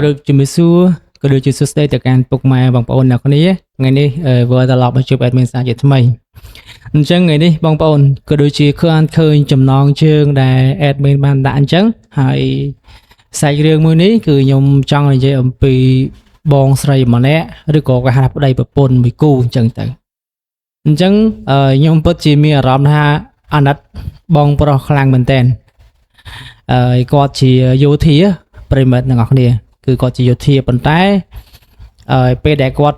được chữ mới xưa có được chữ xuất đây từการphục mà bằng ôn nào con ấy ngày đi vừa ta lọc mà chụp admin sang chữ mày chẳng ngày đi bằng ôn có được chữ khơi ăn khơi chấm non chương đại admin ban đạn trắng hay sai riêng mới ní cứ nhung trong này chơi bị bong sậy mà nè rồi có cái hạt đây bập bồn bị cu chẳng tới chẳng nhung bớt chỉ mi rắm ha anh đặt bong pro khang bên tên có chỉ vô thía primet ngọc nè cứ có chỉ vô thía bên trái pe đại quạt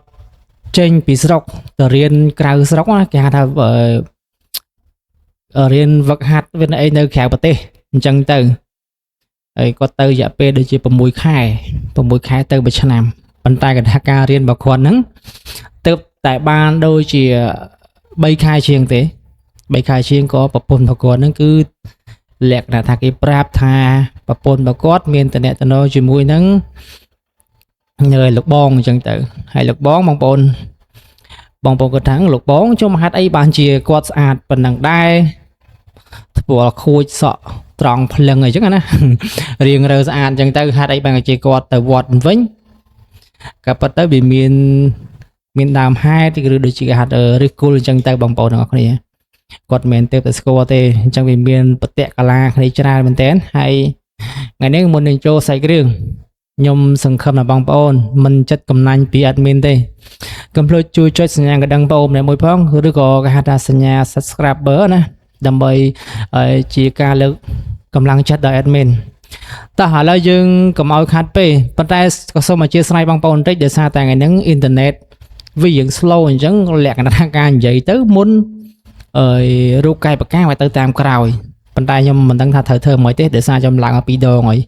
trên bị sọc từ riêng cào sọc á cái hạt ở riêng vật hạt bên đây nơi khảo bát tê chẳng tới có từ dạ pe được chỉ bầm mùi khai từ bạch nam bàn tay cái haka riêng bảo quan nắng từ tại ban đôi chỉ bay khai chiêng thế bay khai chiêng có bập bồn bảo quan nắng cứ lẹt là thà cái prap tha bập bồn bảo quát miền tây nẹt nó chỉ mùi nắng người lục bong chẳng tự hay lục bón bong bong cái thắng lục bón cho mà hạt ấy bàn chỉ quát sạch phần đằng đai bộ khui sọ tròn lần rồi chứ anh á riêng rồi ăn chẳng tới hai đây bằng chỉ quạt từ quạt vĩnh gặp tới bị miền Nam hai thì được chỉ hạt ở Ricul chẳng tới bằng bộ nào này quạt miền tây từ Scotland chẳng bị miền bật tẹt cala này ra bên tén hay ngày nay muốn nên cho sai cái đường nhom sừng khăm là bằng bộ mình chất cầm nanh bị admin đây cầm lôi chui cho sinh nhang cái đăng bộ này mỗi phong rồi có cái hạt sinh nhang subscriber nè đâm bầy chỉ ca lực cầm lăng chất đợi admin ta hỏi là dương cầm ao khát pe bên tay có sao mà chia sẻ bằng pon trích để xa tại ngày nắng internet vì những slow chẳng lẹt là thang ca vậy tới muốn rút cây bạc cá và tới tam cào bên tay nhưng mình đang thở thơ mới tết để xa trong làng ở video rồi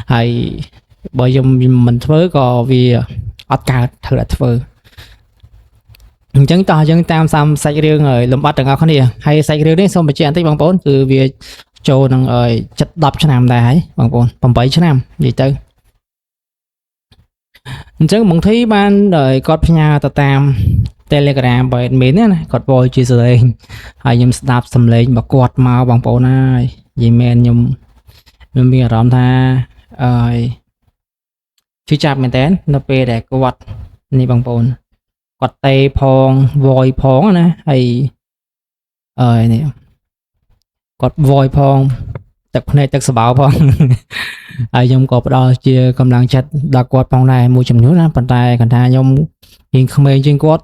hay bởi vì mình với có vì Oscar thử là thơ chẳng to chẳng tam sam sạch riêng rồi lùm bắt được ngọc này hay sạch riêng đấy xong mà chuyện tích bằng bốn từ việc cho năng chất đập cho nam đại bằng bốn bằng bảy cho nam gì tới chẳng muốn thấy ban đời cột nhà tam telegram bởi miến này cột boy chia sẻ hay nhung snap sầm lên mà quạt màu bằng bốn này gì men nhung mình làm tha chú chạp mình tén nó về để quạt này bằng bốn quạt tay phong vòi phong nè hay này quạt vòi phong tập này tập bảo phong ai trong cột đó chia cầm lăng chặt đặt quạt phong này mua chấm nước bàn tay còn ta trong nhìn không mê trên quạt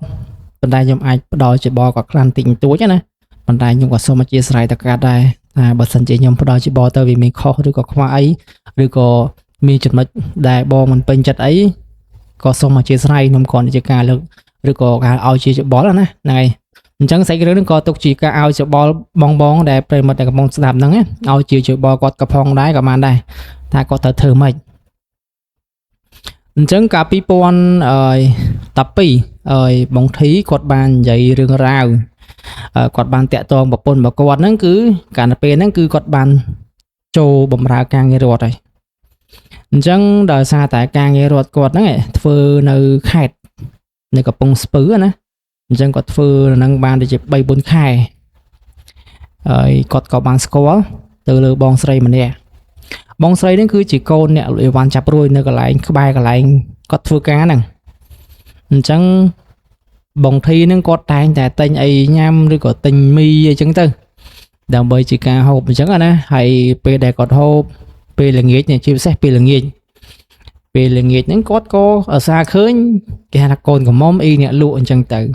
bàn tay trong ai đó chỉ bỏ quạt lan tịnh túi chứ nè bàn tay trong quạt số mà chia sẻ tất cả đây bật sân chỉ nhom đó chỉ bỏ tới vì mình khó được có khoa ấy được có mi chật mất đại bò mình bên chặt ấy có số mà chia sẻ nông còn chỉ cả lực rồi có cả ao chỉ bó là nè này chẳng xảy cái đó có tục chỉ cả ao chỉ bó bong đẹp rồi mà để bong đạp nắng á ao chỉ bó quạt cặp phong đáy cả màn đây ta có thể thử mày chẳng cả pipon tập pi bóng thí quạt bàn dậy rừng rào quạt bàn tẹt toàn một bồn một quạt nó cứ cả nắp nó cứ quạt bàn trâu bầm ra càng nghe ruột rồi chẳng đời xa tại càng nghe ruột quạt nó phơi nơi khẹt này có bông spứ nữa chẳng có phơi năng ban để chụp bay bốn khai có bằng score từ lừa bong sấy mà nè bong sấy đến cứ chỉ câu nè lưỡi van chập ruồi nơi cái lại có phơi cá nè chẳng bong thi nó có tay tại tên ấy nhám rồi có tình mi chẳng tư đồng bơi chỉ cả hộp chẳng là nè hay pe để có hộp pe là nghiệt này chịu xét pe là nghiệt những có ở xa khơi cái là con của mom y nè lụa chẳng tự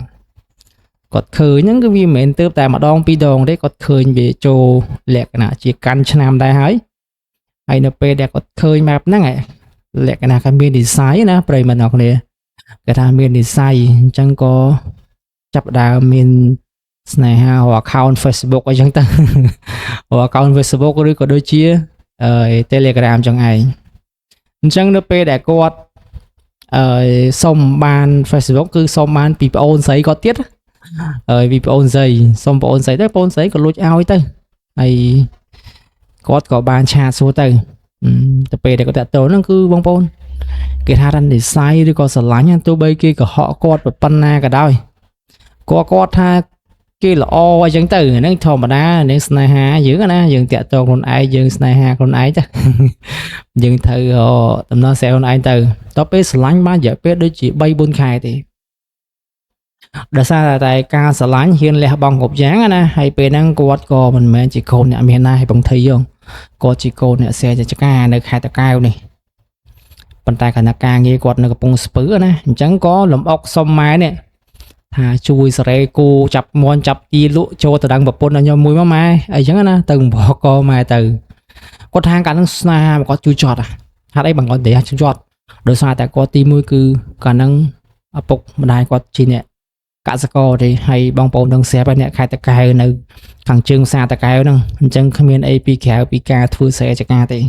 có khơi những cái vi mệnh tớp tại mà đong pi đòn đấy có khơi về trồ lẹt nè chỉ căn cho nam đại hái hay nó pe để có khơi map nè này lẹt cái nào cái miền design nè bây mình học này cái thằng miền design chẳng có chấp đào miền này ha hoặc account Facebook ở chẳng ta hoặc account Facebook rồi có đôi chia Telegram chẳng ai chẳng nó pe để quạt xong ban Facebook cứ xong ban people giấy có tiết people giấy xong people giấy tới people giấy có lôi ao ấy tới hay có ban chat số tới tập pe để có thể tổ nó cứ bong bong cái thằng để sai rồi có sở lánh tôi bây kia của họ quạt và panna cả đôi có tha គេល្អអញ្ចឹងទៅហ្នឹងធម្មតានឹងស្នេហាយើងណាយើងតាក់ទងខ្លួនឯងយើងស្នេហាខ្លួនឯងចាយើងត្រូវដំណោះស្រាយខ្លួនឯងទៅតទៅពេលស្រឡាញ់បានរយៈពេលដូចជា3 4ខែទេដោយសារតែការស្រឡាញ់ហ៊ានលះបង់គ្រប់យ៉ាងណាហើយពេលហ្នឹងគាត់ក៏មិនមែនជាកូនអ្នកមានណាឲ្យបង្ថីទេគាត់ជាកូនអ្នកស្រែចការនៅខេត្តតាកែវនេះប៉ុន្តែគណៈការងារគាត់នៅកំពង់ស្ពឺណាអញ្ចឹងក៏លំអុកសុំម៉ែនេះថាជួយសេរីគូចាប់មន់ចាប់ទីលក់ចូលទៅដឹងប្រពន្ធឲ្យខ្ញុំមួយមកម៉ែអីចឹងណាទៅបោះកម៉ែទៅគាត់ថាកាលហ្នឹងស្នេហាគាត់ជួយចត់ហេតុអីបងគាត់និយាយជួយចត់ដោយសារតែគាត់ទី1គឺកាលហ្នឹងឪពុកម្ដាយគាត់ជាអ្នកកសិករទេហើយបងប្អូននឹងស្រាប់ហើយអ្នកខេត្តតាកែវនៅខាងជើងផ្សារតាកែវហ្នឹងអញ្ចឹងគ្មានអីពីក្រៅពីការធ្វើស្រែចការទេ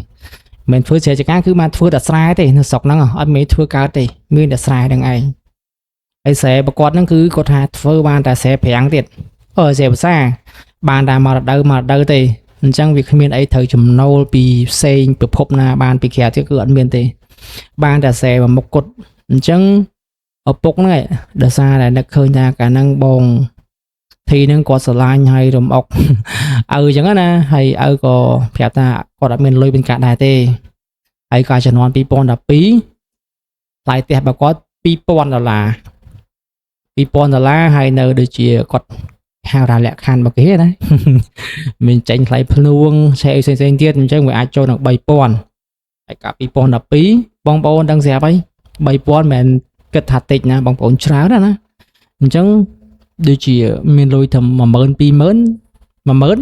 មិនធ្វើស្រែចការគឺមកធ្វើតែស្រែទេនៅស្រុកហ្នឹងអត់មានធ្វើកើតទេមានតែស្រែហ្នឹងឯងហើយស្រែប្រកបហ្នឹងគឺគាត់ថាធ្វើបានតែស្រែប្រាំងទៀតស្រែភាសាបានតែមករដូវទេអញ្ចឹងវាគ្មានអីត្រូវចំណូលពីផ្សេងប្រភពណាបានពីក្រៅទៀតគឺអត់មានទេបានតែស្រែមួយមុខគត់អញ្ចឹងឪពុកហ្នឹងដោយសារតែនឹកឃើញថាកាលហ្នឹងបងធីហ្នឹងគាត់ស្រឡាញ់ហើយរំអុកឪអញ្ចឹងណាហើយឪក៏ប្រាប់ថាគាត់អត់មានលុយbênកាដែរទេហើយកាលជំនាន់2012ថ្លៃផ្ទះរបស់គាត់$2000$2000ហើយនៅដូចជាគាត់ហៅថាលក្ខខណ្ឌរបស់គេណាមានចេញថ្លៃភ្នួងឆែកផ្សេងទៀតអញ្ចឹងវាអាចចូលដល់$3000ហើយកាល2012បងប្អូនដឹងស្រាប់ហើយ$3000មិនគិតថាតិចណាបងប្អូនច្រើនណាអញ្ចឹងដូចជាមានលុយត្រឹម12000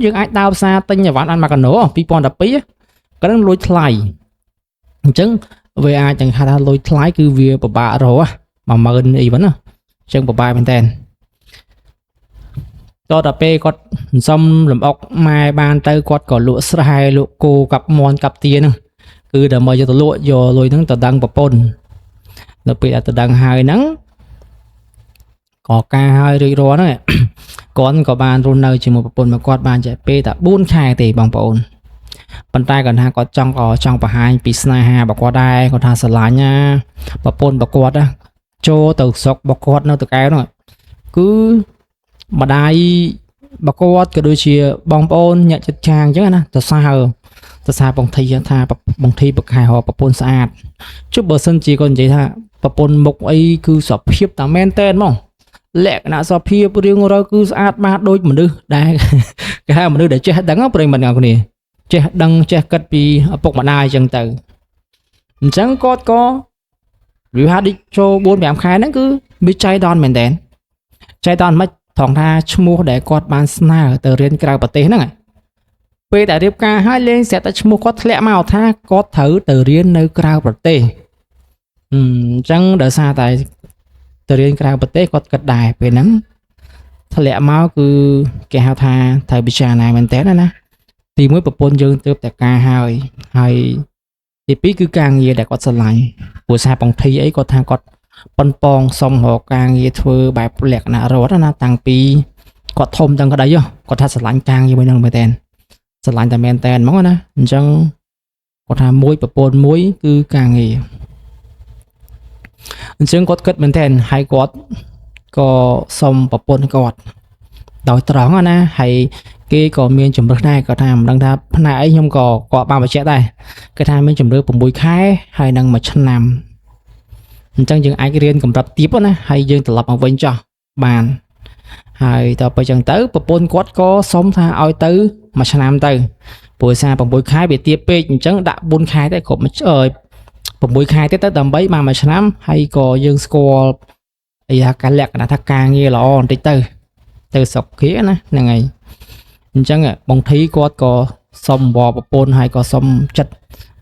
យើងអាចដើរផ្សារទិញអីវ៉ាន់អានមកកាណូ2012ក៏នឹងលុយថ្លៃអញ្ចឹងវាអាចទាំងហៅថាលុយថ្លៃគឺវាពិបាករក10000អីហ្នឹងណាអញ្ចឹងពិបាកមែនតើតទៅពេលគាត់សុំលំអុកម៉ែបានទៅគាត់ក៏លក់ស្រែលក់គោកាប់មន់កាប់ទាហ្នឹងគឺដើម្បីយកទៅលក់យកលុយហ្នឹងទៅដឹងប្រពន្ធនៅពេលទៅដឹងហើយហ្នឹងក៏ការហើយរួចរាល់ហ្នឹងគាត់ក៏បានរស់នៅជាមួយប្រពន្ធរបស់គាត់បានចេះពេលតែ4ខែទេបងប្អូនប៉ុន្តែគាត់ថាគាត់ចង់បង្ហាញពីស្នេហារបស់គាត់ដែរគាត់ថាស្រឡាញ់ណាប្រពន្ធរបស់គាត់ណាចូលទៅស្រុករបស់គាត់នៅតកែវហ្នឹងគឺម្ដាយរបស់គាត់ក៏ដូចជាបងប្អូនអ្នកជិតខាងអញ្ចឹងណាសរសើរបងធីថាបងធីប្រខែរកប្រពន្ធស្អាតជុំបើសិនជាគាត់និយាយថាប្រពន្ធមុខអីគឺសភាពតែមែនតែនហ្មងលក្ខណៈសភាពរៀងរៅគឺស្អាតបាតដូចមនុស្សដែរគេហៅមនុស្សដែលចេះដឹងប្រិយមិត្តអ្នកគ្នាចេះដឹងចេះគិតពីឪពុកម្ដាយអញ្ចឹងទៅអញ្ចឹងគាត់ក៏វាហាឌីចូល4-5ខែហ្នឹងគឺវាចៃដន្យមែនតើចៃដន្យមិនថងថាឈ្មោះដែលគាត់បានស្នើទៅរៀនក្រៅប្រទេសហ្នឹងពេលតែរៀបការហើយលេងស្រាប់តែឈ្មោះគាត់ធ្លាក់មកថាគាត់ត្រូវទៅរៀននៅក្រៅប្រទេសអញ្ចឹងដោយសារតែទៅរៀនក្រៅប្រទេសគាត់គិតដែរពេលហ្នឹងធ្លាក់មកគឺគេហៅថាត្រូវពិចារណាមែនតើណាទី1ប្រពន្ធយើងទើបតែការហើយទី2គឺការងារដែលគាត់ស្រឡាញ់ព្រោះសារបងធីអីគាត់ថាគាត់ប៉ុនប៉ងសុំរកការងារធ្វើបែបលក្ខណៈរត់ណាតាំងពីគាត់ធំទាំងក្តីគាត់ថាស្រឡាញ់ការងារមួយហ្នឹងមែនតើស្រឡាញ់តែមែនតើហ្មងណាអញ្ចឹងគាត់ថាមួយប្រពន្ធមួយគឺការងារអញ្ចឹងគាត់គិតមែនតើហើយគាត់ក៏សុំប្រពន្ធគាត់ដោយត្រង់ណាហើយគេក៏មានជំរឹះដែរគាត់ថាមិនដឹងថាផ្នែកអីខ្ញុំក៏គាត់បានបញ្ជាក់ដែរគេថាមានជំរឹះ6ខែហើយនឹង1ឆ្នាំអញ្ចឹងយើងអាចរៀនកម្រិតទាបណាហើយយើងត្រឡប់មកវិញចោះបានហើយតទៅចឹងទៅប្រពន្ធគាត់ក៏សុំថាឲ្យទៅ1ឆ្នាំទៅព្រោះសារ6ខែវាទាបពេកអញ្ចឹងដាក់4ខែទៅគ្រប់6ខែទៀតទៅដើម្បីបាន1ឆ្នាំហើយក៏យើងស្គាល់អាយ៉ាការលក្ខណៈថាការងារល្អបន្តិចទៅស្រុកគេណាហ្នឹងហើយអញ្ចឹងបងធីគាត់ក៏សុំវល់ប្រពន្ធហើយក៏សុំចិត្ត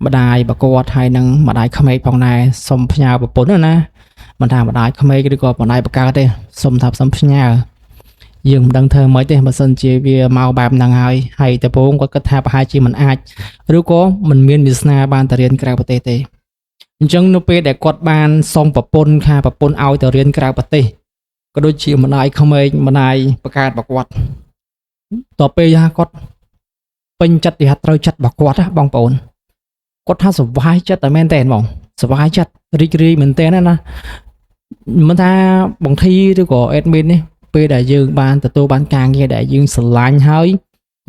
ម្ដាយបគាត់ហើយនឹងម្ដាយក្មេកផងដែរសុំផ្ញើប្រពន្ធណាមិនថាម្ដាយក្មេកឬក៏ម្ដាយបកើតទេសុំថាសុំផ្ញើយើងមិនដឹងធ្វើម៉េចទេបើសិនជាវាមកបែបហ្នឹងហើយតែពងគាត់គិតថាប្រហែលជាមិនអាចឬក៏មិនមានវាសនាបានទៅរៀនក្រៅប្រទេសទេអញ្ចឹងនៅពេលដែលគាត់បានសុំប្រពន្ធខាប្រពន្ធឲ្យទៅរៀនក្រៅប្រទេសក៏ដូចជាម្ដាយក្មេកម្ដាយបកើតរបស់គាត់តទៅពេលគាត់ពេញចិត្តទីត្រូវចិត្តរបស់គាត់ណាបងប្អូនគាត់ថាសុវ័យចិត្តតែមែនតើហ្មងសុវ័យចិត្តរីករាយមែនតើណាមិនថាបងធីឬក៏អេដមីននេះ ពេលដែលយើងបានទទួលបានការងារដែលយើងស្រឡាញ់ហើយ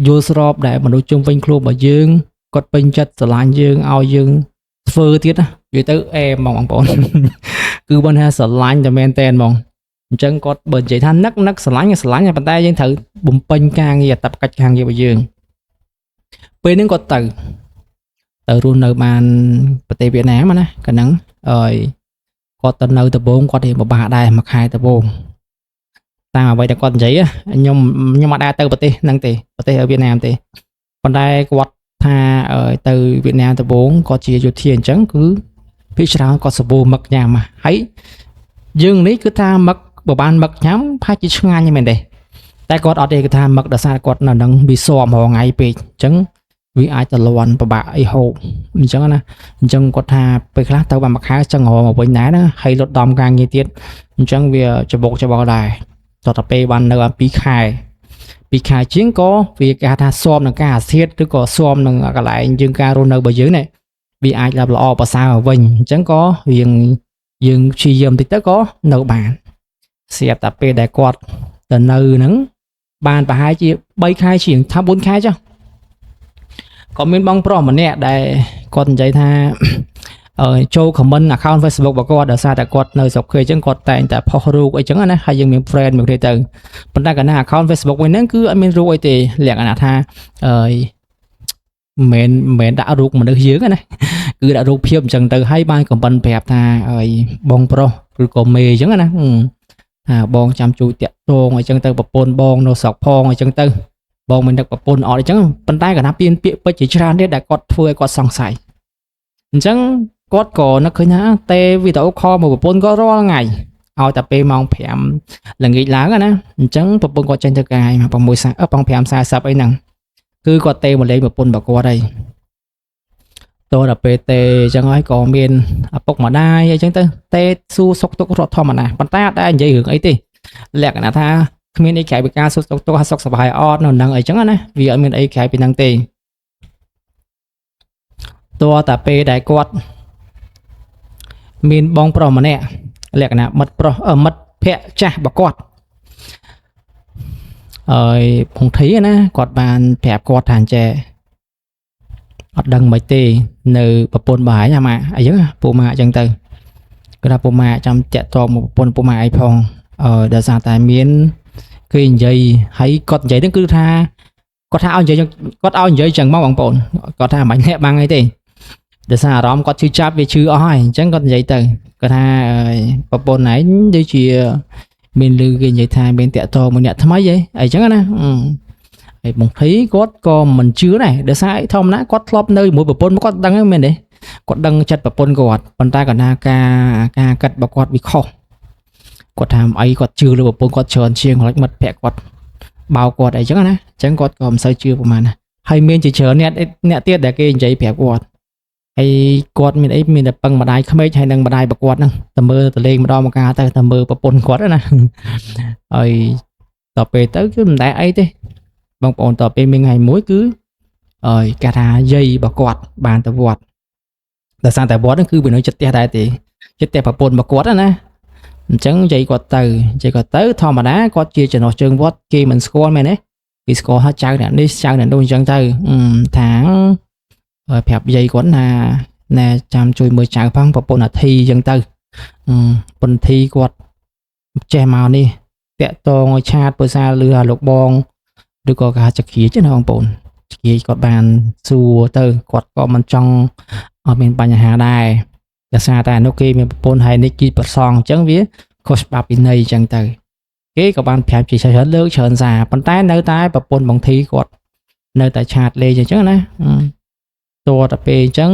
យល់ស្របដែលមនុស្សជុំវិញខ្លួនរបស់យើងគាត់ពេញចិត្តស្រឡាញ់យើងឲ្យយើងធ្វើទៀតណានិយាយទៅអែហ្មងបងប្អូន គឺបងថាស្រឡាញ់តែមែនតែនហ្មងអញ្ចឹងគាត់បើនិយាយថានឹកស្រឡាញ់ប៉ុន្តែយើងត្រូវបំពេញការងារអត្តបកិច្ចការងាររបស់យើងពេលហ្នឹងគាត់ទៅរស់នៅបានប្រទេសវៀតណាមណាកាលហ្នឹងហើយគាត់ទៅនៅដំបូងគាត់រៀនពិបាកដែរមួយខែដំបូងតាមអ្វីដែលគាត់និយាយខ្ញុំអត់ដែរទៅប្រទេសហ្នឹងទេប្រទេសវៀតណាមទេប៉ុន្តែគាត់ថាទៅវៀតណាមដំបូងគាត់ជាយោធាអញ្ចឹងគឺភាគច្រើនគាត់សបោមឹកញ៉ាំហើយយើងនេះគឺថាមឹកបើបានមឹកញ៉ាំផាច់ជាឆ្ងាញ់មែនទេតែគាត់អត់ទេគឺថាមឹកដោយសារគាត់នៅនឹងវាស៊ាំរងថ្ងៃពេកអញ្ចឹងវាអាចទៅលាន់ពិបាកអីហូបអញ្ចឹងណាអញ្ចឹងគាត់ថាពេលខ្លះទៅបានមួយខែចឹងរមកវិញដែរណាហើយលុតដំការងារទៀតអញ្ចឹងវាច្បល់ដែរតទៅពេលបាននៅ2ខែ2ខែជាងក៏វាគេហៅថាស៊ាំនឹងការអាសៀតឬក៏ស៊ាំនឹងកន្លែងយើងការរស់នៅរបស់យើងនេះវាអាចឡើងល្អប្រសើរវិញអញ្ចឹងក៏យើងព្យាយាមតិចទៅក៏នៅបានស្រាប់តែពេលដែលគាត់ទៅនៅហ្នឹងបានប្រហែលជា3ខែជាងថា4ខែចុះក៏មានបងប្រុសម្នាក់ដែលគាត់និយាយថាចូល comment account Facebook របស់គាត់ដោយសារតែគាត់នៅស្រុកគេអញ្ចឹងគាត់តែងតែផុសរូបអីចឹងណាហើយយើងមាន friend មួយគ្នាទៅប៉ុន្តែកាលណា account Facebook វិញហ្នឹងគឺអត់មានរូបអីទេលក្ខណៈថាមិនដាក់រូបមនុស្សយើងណាគឺដាក់រូបភាពអញ្ចឹងទៅហើយបាន comment ប្រាប់ថាបងប្រុសឬក៏មេអញ្ចឹងណាថាបងចាំជួយតាក់ទងអញ្ចឹងទៅប្រពន្ធបងនៅស្រុកផងអញ្ចឹងទៅបងមិននឹកប្រពន្ធអត់អញ្ចឹងប៉ុន្តែកាលណាពាក្យពេចន៍ជាច្រើនទៀតដែលគាត់ធ្វើឲ្យគាត់សង្ស័យអញ្ចឹងគាត់ក៏នឹកឃើញថាទេវីដេអូខលមកប្រពន្ធគាត់រាល់ថ្ងៃឲ្យតែពេលម៉ោង5ល្ងាចឡើងណាអញ្ចឹងប្រពន្ធគាត់ចេញទៅកាយមក5:40អីហ្នឹងគឺគាត់ទេមកលេងប្រពន្ធរបស់គាត់ហើយតើដល់ពេលទេអញ្ចឹងហើយក៏មានឪពុកម្ដាយអញ្ចឹងទៅទេសួរសុខទុក្ខរត់ធម្មតាប៉ុន្តែអត់ដែរនិយាយរឿងអីទេលក្ខណៈថាគ្មានអីក្រៅពីការសួរសុខទុក្ខសុខសប្បាយអត់នៅហ្នឹងអីចឹងណាវាអត់មានអីក្រៅពីហ្នឹងទេតើតែពេលដែលគាត់មានបងប្រុសម្នាក់លក្ខណៈមិត្តភ័ក្ដិចាស់របស់គាត់ភុងធីណាគាត់បានប្រាប់គាត់ថាអញ្ចេះអត់ដឹងមិនទេនៅប្រពន្ធបាយអាម៉ាអីចឹងពូម៉ាអញ្ចឹងទៅគាត់ថាពូម៉ាចាំតាក់ទងមកប្រពន្ធពូម៉ាអីផងដោយសារតែមានគេនិយាយហើយគាត់និយាយហ្នឹងគឺថាគាត់ថាឲ្យនិយាយគាត់ឲ្យនិយាយចឹងមកបងប្អូនគាត់ថាមិនអ្នកបាំងអីទេដោយសារអារម្មណ៍គាត់ឈឺចាប់វាឈឺអស់ហើយអញ្ចឹងគាត់និយាយទៅគាត់ថាប្រពន្ធឯងដូចជាមានលឺគេនិយាយថាមានតាក់ទងមួយអ្នកថ្មីអីចឹងណាហើយបងភីគាត់ក៏មិនជឿដែរដោយសារធម្មតាគាត់ធ្លាប់នៅជាមួយប្រពន្ធគាត់ដឹងហ្នឹងមែនទេគាត់ដឹងចិត្តប្រពន្ធគាត់ប៉ុន្តែគាត់ថាការកាត់របស់គាត់វាខុសគាត់ថាអីគាត់ជឿលើប្រពន្ធគាត់ច្រើនជាងខ្លាចមិត្តភក្តិគាត់បោកគាត់អីចឹងណាអញ្ចឹងគាត់ក៏មិនសូវជឿប្រហែលណាហើយមានជាច្រើនអ្នកទៀតដែលគេនិយាយប្រាប់គាត់ហើយគាត់មានតែពឹងម្ដាយក្មេកហើយនឹងម្ដាយប្រកួតហ្នឹងតែមើលទៅលេងម្ដងម្កាលទៅតែមើលប្រពន្ធគាត់ណាហើយតទៅពេលទៅគឺមិនដែរអីទេបងប្អូនតពេលមានថ្ងៃមួយគឺគេថាយាយរបស់គាត់បានទៅវត្តដោយសារតែវត្តហ្នឹងគឺវានៅចិត្តផ្ទះដែរទេចិត្តផ្ទះប្រពន្ធរបស់គាត់ណាអញ្ចឹងយាយគាត់ទៅធម្មតាគាត់ជាចំណោះជើងវត្តគេមិនស្គាល់មែនទេគេស្គាល់ហៅចៅអ្នកនេះចៅអ្នកនោះអញ្ចឹងទៅថាប្រាប់យាយគាត់ណាចាំជួយមើលចៅផងប្រពន្ធអាធីអញ្ចឹងទៅប្រពន្ធធីគាត់ចេះមកនេះតាក់តងឲ្យឆាតពើសាលឺអាលោកបងឬក៏គេហៅចក្រាចណាបងប្អូនចក្រាចគាត់បានសួរទៅគាត់ក៏មិនចង់អត់មានបញ្ហាដែរដោយសារតែនោះគេមានប្រពន្ធហើយនេះគីប្រសងអញ្ចឹងវាខុសច្បាប់វិន័យអញ្ចឹងទៅគេក៏បានប្រាប់ជាច្រើនលើកច្រើនសារប៉ុន្តែនៅតែប្រពន្ធបងធីគាត់នៅតែឆាតលេងអញ្ចឹងណាតទៅពេលអញ្ចឹង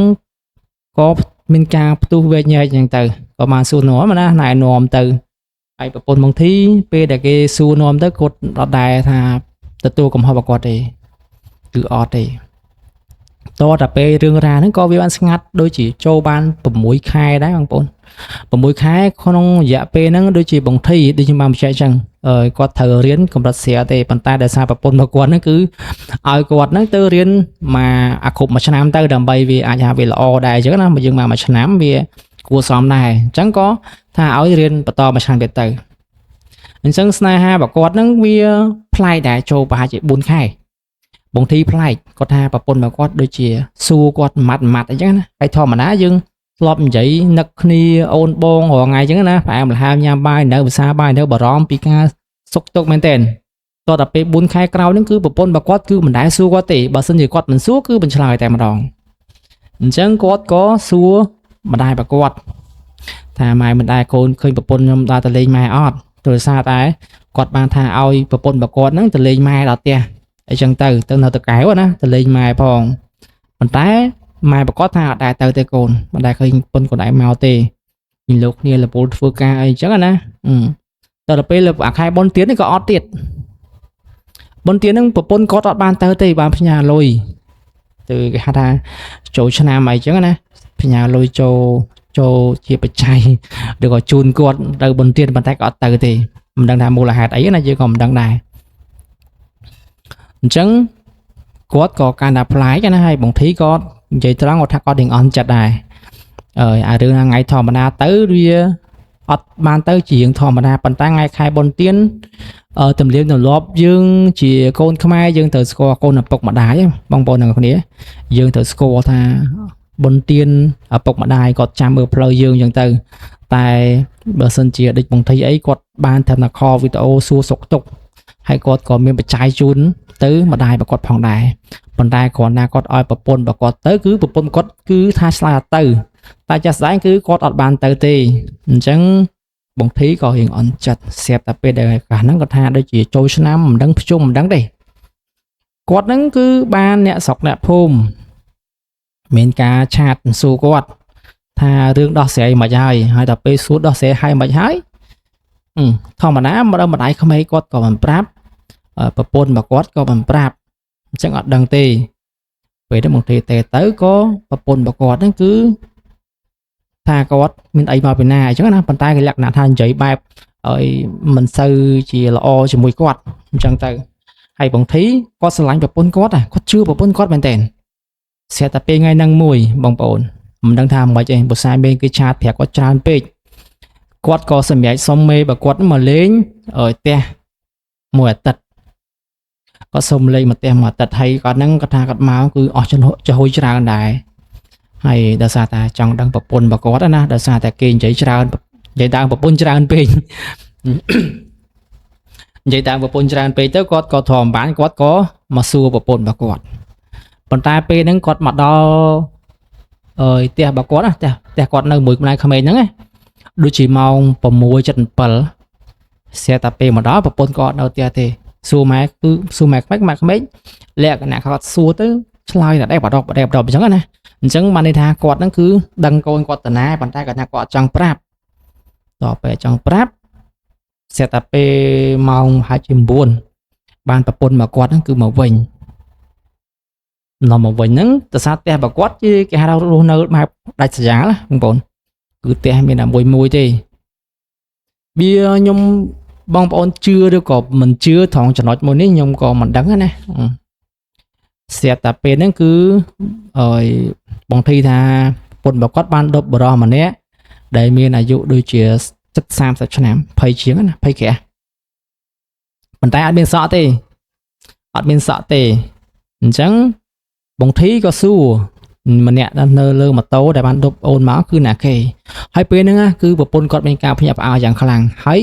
ក៏មានការផ្ទុះវែកញែកអញ្ចឹងទៅក៏បានសួរនាំណាណែនាំទៅហើយប្រពន្ធបងធីពេលដែលគេសួរនាំទៅគាត់អត់ដែរថាទទួលកំហុសរបស់គាត់ទេគឺអត់ទេតទៅពេលរឿងរ៉ាវហ្នឹងក៏វាបានស្ងាត់ដូចជាចូលបាន6ខែដែរបងប្អូន6ខែក្នុងរយៈពេលហ្នឹងដូចជាបងធីដូចខ្ញុំបានបញ្ជាក់អញ្ចឹងគាត់ត្រូវរៀនកម្រិតស្រាលទេប៉ុន្តែដោយសារប្រពន្ធរបស់គាត់ហ្នឹងគឺឲ្យគាត់ហ្នឹងទៅរៀនមកអាគ្រប់មួយឆ្នាំទៅដើម្បីវាអាចថាវាល្អដែរអញ្ចឹងណាយើងមកមួយឆ្នាំវាគួរសមដែរអញ្ចឹងក៏ថាឲ្យរៀនបន្តមួយឆ្នាំទៀតទៅ អញ្ចឹងស្នេហារបស់គាត់ហ្នឹងវាប្លែកដែរចូលប្រហែលជា4ខែបងធីប្លែកគាត់ថាប្រពន្ធរបស់គាត់ដូចជាសួរគាត់ម៉ាត់អញ្ចឹងណាហើយធម្មតាយើងធ្លាប់និយាយនឹកគ្នាអូនបងរាល់ថ្ងៃអញ្ចឹងណាផ្អែមល្ហែមញ៉ាំបាយនៅភាសាបាយនៅបារម្ភពីការសុខទុក្ខមែនតើតទៅពេល4ខែក្រោយហ្នឹងគឺប្រពន្ធរបស់គាត់គឺមិនដែលសួរគាត់ទេបើសិនជាគាត់មិនសួរគឺមិនឆ្លើយតែម្ដងអញ្ចឹងគាត់ក៏សួរម្ដាយរបស់គាត់ថាម៉ែមិនដែលកូនឃើញប្រពន្ធខ្ញុំដើរទៅលេងម៉ែអត់ទោះសារតែគាត់បានថាឲ្យប្រពន្ធរបស់គាត់ហ្នឹងទៅលេងម៉ែដល់ផ្ទះអញ្ចឹងទៅនៅតកែវណាទៅលេងម៉ែផងប៉ុន្តែម៉ែប្រកាសថាអត់ដែលទៅទេកូនមិនដែលឃើញប្រពន្ធខ្លួនឯងមកទេពីលោកគ្នាលពលធ្វើការអីអញ្ចឹងណាតទៅពេលអាខែបុណ្យទាននេះក៏អត់ទៀតបុណ្យទានហ្នឹងប្រពន្ធគាត់អត់បានទៅទេបានផ្ញើលុយទៅគេហៅថាចូលឆ្នាំអីអញ្ចឹងណាផ្ញើលុយចូលជាបច្ច័យឬក៏ជូនគាត់ទៅបុណ្យទានប៉ុន្តែក៏អត់ទៅទេមិនដឹងថាមូលហេតុអីណាយើងក៏មិនដឹងដែរអញ្ចឹងគាត់ក៏កាន់តែប្លែកណាហើយបងធីក៏និយាយត្រង់គាត់ថាគាត់នឹងអន់ចិត្តដែរអារឿងថ្ងៃធម្មតាទៅវាអត់បានទៅជារឿងធម្មតាប៉ុន្តែថ្ងៃខែបុណ្យទានទំនៀមទម្លាប់យើងជាកូនខ្មែរយើងត្រូវស្គាល់កូនឪពុកម្ដាយបងប្អូនទាំងគ្នាយើងត្រូវស្គាល់ថាបុណ្យទានឪពុកម្ដាយគាត់ចាំមើលផ្លូវយើងអញ្ចឹងទៅតែបើសិនជាដេចបងធីអីគាត់បានធ្វើណាខលវីដេអូសួរសុខទុក្ខហើយគាត់ក៏មានបច្ច័យជូនទៅម្ដាយរបស់គាត់ផងដែរប៉ុន្តែគ្រាន់តែគាត់ឲ្យប្រពន្ធរបស់គាត់ទៅគឺប្រពន្ធគាត់គឺថាឆ្លើយអត់ទៅតែចាស់ស្ដែងគឺគាត់អត់បានទៅទេអញ្ចឹងបងធីក៏រៀងអន់ចិត្តស្រាប់តែពេលដែលកាសហ្នឹងគាត់ថាដូចជាចូលឆ្នាំមិនដឹងភ្ជុំមិនដឹងទេគាត់ហ្នឹងគឺបានអ្នកស្រុកអ្នកភូមិមានការឆាតសួរគាត់ថារឿងដោះស្រាយមិនហើយដល់ពេលសួរដោះស្រាយហើយមិនហើយធម្មតាម្ដាយក្មេងគាត់ក៏មិនប្រាប់ប្រពន្ធរបស់គាត់ក៏មិនប្រាប់អញ្ចឹងអត់ដឹងទេពេលទៅមកទេទៅក៏ប្រពន្ធរបស់គាត់ហ្នឹងគឺថាគាត់មានអីមកពីណាអញ្ចឹងណាប៉ុន្តែគេលក្ខណៈថានិយាយបែបឲ្យមិនសូវជាល្អជាមួយគាត់អញ្ចឹងទៅហើយបងធីគាត់ស្រឡាញ់ប្រពន្ធគាត់គាត់ជឿប្រពន្ធគាត់មែនតើស្រាប់តែពេលថ្ងៃហ្នឹងមួយបងប្អូនមិនដឹងថាមិនអីទេបុស្សាមេគេឆាតប្រាប់គាត់ច្រើនពេកគាត់ក៏សម្រេចសុំមេបើគាត់មកលេងផ្ទះមួយអាទិត្យគាត់សុំលេងមកផ្ទះមួយអាទិត្យហើយគាត់ហ្នឹងគាត់ថាគាត់មកគឺអស់ចំហុយច្រើនដែរហើយដោយសារតែចង់ដឹងប្រពន្ធរបស់គាត់ណាដោយសារតែគេនិយាយច្រើននិយាយដើមប្រពន្ធច្រើនពេកនិយាយដើមប្រពន្ធច្រើនពេកទៅគាត់ក៏ធំបានគាត់ក៏មកសួរប្រពន្ធរបស់គាត់ប៉ុន្តែពេលហ្នឹងគាត់មកដល់ផ្ទះរបស់គាត់ណាផ្ទះគាត់នៅមួយម្ដាយក្មេងហ្នឹងណាដូចជាម៉ោង 6:07 ស្រាប់តែពេលមកដល់ប្រពន្ធគាត់នៅផ្ទះទេសួរម៉ែគឺសួរម៉ែក្មេងលក្ខណៈគាត់សួរទៅឆ្លើយតែបដបអញ្ចឹងណាអញ្ចឹងបានន័យថាគាត់ហ្នឹងគឺដឹងកូនគាត់តាណាប៉ុន្តែគាត់ថាគាត់ចង់ប្រាប់ដល់ពេលចង់ប្រាប់ស្រាប់តែពេលម៉ោងហាច់ជា9បានប្រពន្ធមកគាត់ហ្នឹងគឺមកវិញនាំមកវិញហ្នឹងទៅសារផ្ទះរបស់គាត់ជាគេហៅរស់នៅបែបដាច់ស្រយាលបងប្អូនគឺផ្ទះមានតែមួយទេវាខ្ញុំបងប្អូនជឿឬក៏មិនជឿត្រង់ចំណុចមួយនេះខ្ញុំក៏មិនដឹងណាស្រាប់តែពេលហ្នឹងគឺបងធីថាប្រពន្ធរបស់គាត់បានដប់បរោះម្នាក់ដែលមានអាយុដូចជា30ឆ្នាំ20ជាងណា20ក្រាស់ប៉ុន្តែអត់មានសក់ទេអញ្ចឹងបងធីក៏សួរម្នាក់នៅលើម៉ូតូដែលបានដប់អូនមកគឺណាគេហើយពេលហ្នឹងគឺប្រពន្ធគាត់មានការភ្ញាក់ផ្អើលយ៉ាងខ្លាំងហើយ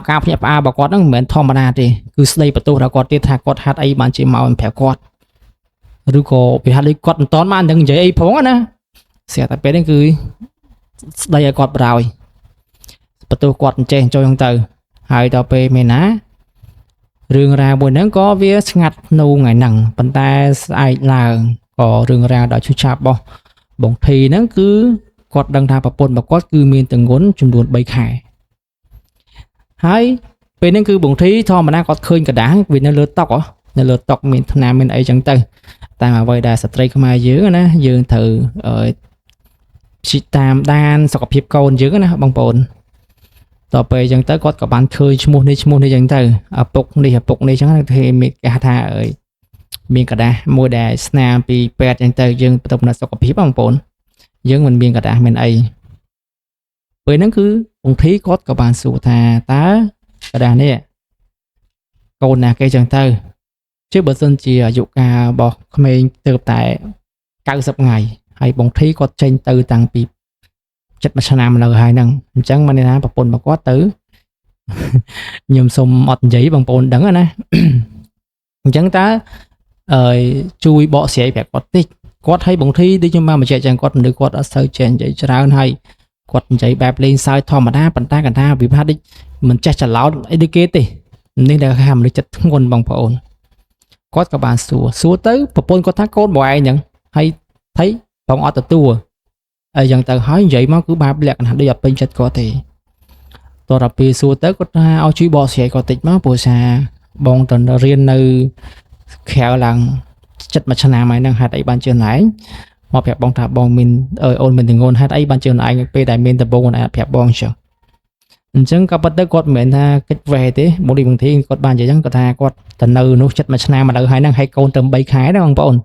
ការភ្ញាក់ផ្អើលរបស់គាត់ហ្នឹងមិនមែនធម្មតាទេគឺស្ដីបន្ទោសដល់គាត់ទៀតថាគាត់ហាត់អីបានជាមកប្រាប់គាត់ឬក៏វាហាត់ដូចគាត់មិនតន់បាននឹងនិយាយអីផងណាស្រាប់តែពេលហ្នឹងគឺស្ដីឲ្យគាត់បរោយបន្ទោសគាត់អញ្ចេះចូលហ្នឹងទៅហើយដល់ពេលមេណារឿងរ៉ាវមួយហ្នឹងក៏វាស្ងាត់នៅថ្ងៃហ្នឹងប៉ុន្តែស្អែកឡើងក៏រឿងរ៉ាវដ៏ឈឺចាប់របស់បងធីហ្នឹងគឺគាត់ដឹងថាប្រពន្ធរបស់គាត់គឺមានទម្ងន់ចំនួន3ខែហើយពេលហ្នឹងគឺបងធីធម្មតាគាត់ឃើញกระดาษវានៅលើតុមានថ្នាំមានអីចឹងទៅតែអ្វីដែលស្ត្រីខ្មែរយើងណាយើងត្រូវជីតាមដានសុខភាពកូនយើងណាបងប្អូនតទៅពេលចឹងទៅគាត់ក៏បានឃើញឈ្មោះនេះចឹងទៅឪពុកនេះចឹងគេមានគេថាមានកระดาษមួយដែលស្នាមពីពេទ្យចឹងទៅយើងទៅផ្នែកសុខភាពបងប្អូនយើងមិនមានកระดาษមានអីពេលហ្នឹងគឺបងធីគាត់ក៏បានសួរថាតើ กระดานนี่โกนนะเกจังเตอร์chứ bữa sinh chỉ dục bỏ mình từ tại cao sập ngày hay bóng thi có trên từ tăng bị chất mà nam là hai năng chẳng mà nên là bọc bồn mà có tứ nhầm xôm ọt giấy bằng bồn đắng rồi nè chẳng ta chui bỏ xẻ phải có tích có thấy bóng thi đi nhưng mà chạy chẳng có được có ở sơ chèn chạy cho ra hay quật chạy bẹp lên sai thò mà đá bàn tay cả ta bị phát đi mình chạy chả láo đi kia thì nên là hàm được chất nguồn bằng bồn có các bạn xua tới bồn có thác côn bỏ ai nhận hay thấy phòng ở tua dần từ hỏi vậy mà cứ ba lẹt hẳn đi dập bên chất có thể tôi đọc bị xua tới có ao truy bỏ xẻ có tịch mà bùa xà bong tuần riêng nơi khéo làng chất mà chana mày đang hạt ấy ban trường này mà phép bong thả bong mình ôn mình thì ngôn hạt ấy ban trường này pe đại miền tập bong này phép bong chưa chẳng có bắt tới quạt miền tha cách về thế một đi bằng thiên quạt ban chỉ chẳng có tha quạt tận nơi nó chất mà chana mà đỡ hai năng hay côn tầm bay khái đó bằng bồn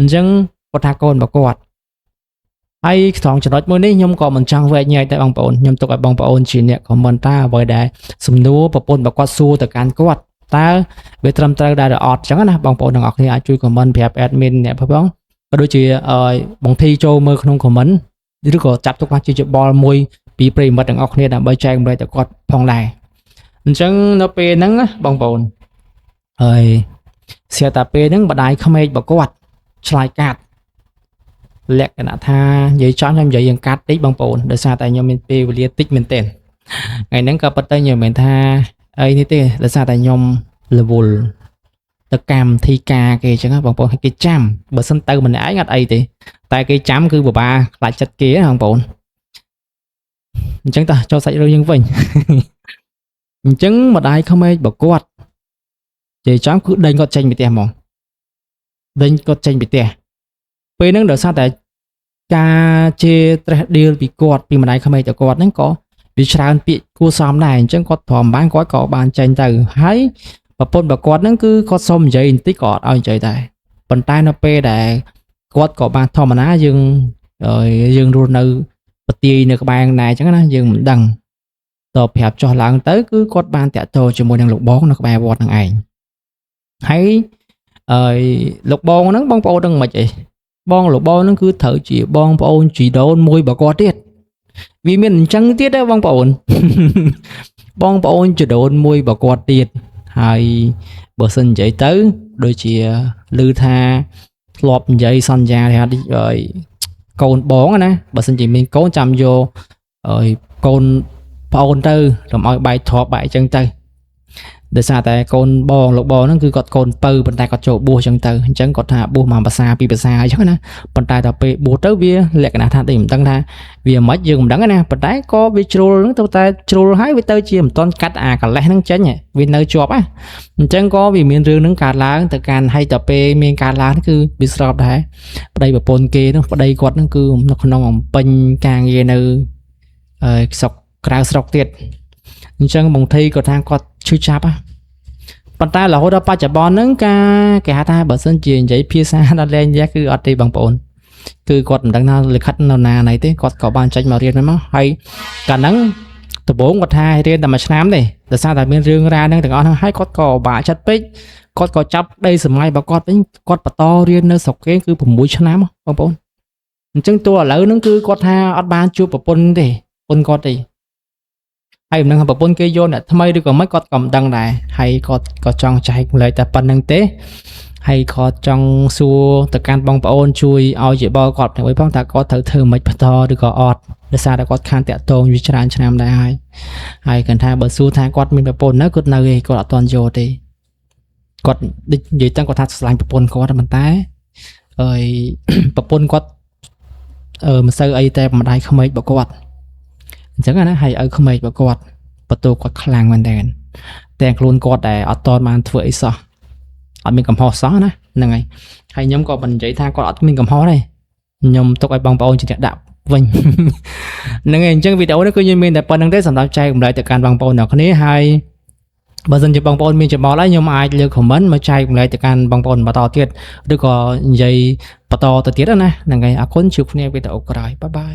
chẳng có tha côn và quạt ai thằng cho nói mới đấy nhung còn mình trang về nhảy tại bằng bồn nhung tục ở bằng bồn chỉ nhẹ của mình ta với đại sum núa và bồn và quạt xu từ can quạt ta về trầm ta đã được ọt chẳng là bằng bồn đằng ọt thì ai chui của mình phép admin nè phải không và đôi chỉ bằng thi châu mơ không của mình đi được có chặt tục quan chỉ ball môi bị prey mất đằng ọt này đã bay chạy về tại quạt phong này chẳng nó pe nắng bằng bồn rồi xe ta pe nắng bà đại không ai bảo quạt slide card lẹt cái nã tha giấy chọn em giấy cắt tích bằng bồn để xa tại nhau mình pe và liên tích mình tiền ngày nắng cặp tay nhiều mình tha ấy như thế để xa tại nhau level tất cam thi ca cái chẳng bằng bồn hay cái chăm bữa sân tư mình ái ngặt ấy thì tại cái chám cứ bà lại chặt kia bằng bồn chẳng ta cho sạch rồi nhưng vinh chứng mà ai không ai bảo quạt chỉ chám cứ đánh con tranh bị tiền mỏng đánh con tranh bị tiềnពេលហ្នឹងដោយសារតែការជេរត្រេះដៀលពីគាត់ពីម្ដាយក្មេងទៅគាត់ហ្នឹងក៏វាច្រើនពាក្យគួរសមដែរអញ្ចឹងគាត់ព្រមបានគាត់ក៏បានចេញទៅហើយប្រពន្ធរបស់គាត់ហ្នឹងគឺគាត់សុំនិយាយបន្តិចក៏អត់ឲ្យនិយាយដែរប៉ុន្តែនៅពេលដែលគាត់ក៏បានធម្មតាយើងរស់នៅប្រទាយនៅក្បែរណែអញ្ចឹងណាយើងមិនដឹងតប្រាប់ចោះឡើងទៅគឺគាត់បានតាក់ទងជាមួយនឹងលោកបងនៅក្បែរវត្តហ្នឹងឯងហើយលោកបងហ្នឹងបងប្អូនហ្នឹងមិនអីបងលោកបងហ្នឹងគឺត្រូវជាបងប្អូនជីដូនមួយរបស់គាត់ទៀតវាមានអញ្ចឹងទៀតដែរបងប្អូនបងប្អូនជីដូនមួយរបស់គាត់ទៀតហើយបើសិននិយាយទៅដូចជាឮថាធ្លាប់និយាយសន្យាថាកូនបងណាបើសិនជាមានកូនចាំយកកូនប្អូនទៅកុំឲ្យបែកធ្លាប់បែកអញ្ចឹងទៅដោយសារតែកូនបងលោកបងហ្នឹងគឺគាត់កូនពៅប៉ុន្តែគាត់ចូលបួសអញ្ចឹងទៅអញ្ចឹងគាត់ថាបួសមកភាសាពីរភាសាអញ្ចឹងណាប៉ុន្តែដល់ពេលបួសទៅវាលក្ខណៈថាដូចមិនដឹងថាវាមិនយើងមិនដឹងណាប៉ុន្តែក៏វាជ្រុលហ្នឹងទៅតែជ្រុលហើយវាទៅជាមិនតន់កាត់អាកលេសហ្នឹងចេញវានៅជាប់អញ្ចឹងក៏វាមានរឿងហ្នឹងកើតឡើងទៅកាន់ហើយដល់ពេលមានកើតឡើងគឺវាស្របដែរប្តីប្រពន្ធគេហ្នឹងប្តីគាត់ហ្នឹងគឺនៅក្នុងអំពេញការងារនៅស្រុកក្រៅស្រុកទៀតអញ្ចឹងបងធីក៏ថាគាត់ឈឺចាប់ប៉ុន្តែរហូតដល់បច្ចុប្បន្នហ្នឹងការគេហៅថាបើសិនជានិយាយភាសាដល់លេងយ៉ាគឺអត់ទេបងប្អូនគឺគាត់មិនដឹងថាលិខិតនៅណាណីទេគាត់ក៏បានចេញមករៀនមកហើយកាលហ្នឹងដំបូងគាត់ថារៀនតែមួយឆ្នាំទេដោយសារតែមានរឿងរ៉ាវហ្នឹងទាំងអស់ហ្នឹងហើយគាត់ក៏បាក់ចិត្តពេកគាត់ក៏ចាប់ដីសម័យរបស់គាត់វិញគាត់បន្តរៀននៅស្រុកគេគឺ6ឆ្នាំបងប្អូនអញ្ចឹងតួឥឡូវហ្នឹងគឺគាត់ថាអត់បានជួបប្រពន្ធទេប្រពន្ធគាត់ទេហើយមិនដឹងប្រពន្ធគេយកអ្នកថ្មីឬក៏មិនគាត់ក៏មិនដឹងដែរហើយគាត់ក៏ចង់ចែកម្លែកតែប៉ុណ្្នឹងទេហើយគាត់ចង់សួរទៅកាន់បងប្អូនជួយឲ្យជាបលគាត់ទៅវិញផងតើគាត់ត្រូវធ្វើមិនបន្តឬក៏អត់ដោយសារតែគាត់ខានតាក់ទងវាច្រើនឆ្នាំដែរហើយគាត់ថាបើសួរថាគាត់មានប្រពន្ធនៅគាត់នៅឯងគាត់អត់ទាន់យកទេគាត់និយាយតាំងគាត់ថាស្រឡាញ់ប្រពន្ធគាត់ប៉ុន្តែប្រពន្ធគាត់មិនសូវអីតែម្ដាយក្មេករបស់គាត់អញ្ចឹងណាហើយឲ្យក្មេករបស់គាត់បន្ទោគាត់ខ្លាំងមែនតើតែខ្លួនគាត់តែអត់តបានធ្វើអីសោះអត់មានកំហុសសោះណាហ្នឹងហើយខ្ញុំក៏មិននិយាយថាគាត់អត់មានកំហុសទេខ្ញុំទុកឲ្យបងប្អូនជាអ្នកដាក់វិញហ្នឹងហើយអញ្ចឹងវីដេអូនេះគឺខ្ញុំមានតែប៉ុណ្្នឹងទេសម្រាប់ចែកកម្លែកទៅកាន់បងប្អូនអ្នកគ្នាហើយបើសិនជាបងប្អូនមានចម្ងល់ហើយខ្ញុំអាចលើក comment មកចែកកម្លែកទៅកាន់បងប្អូនបន្តទៀតឬក៏និយាយបន្តទៅទៀតណាហ្នឹងហើយអរគុណជួបគ្នាវីដេអូក្រោយបាយបាយ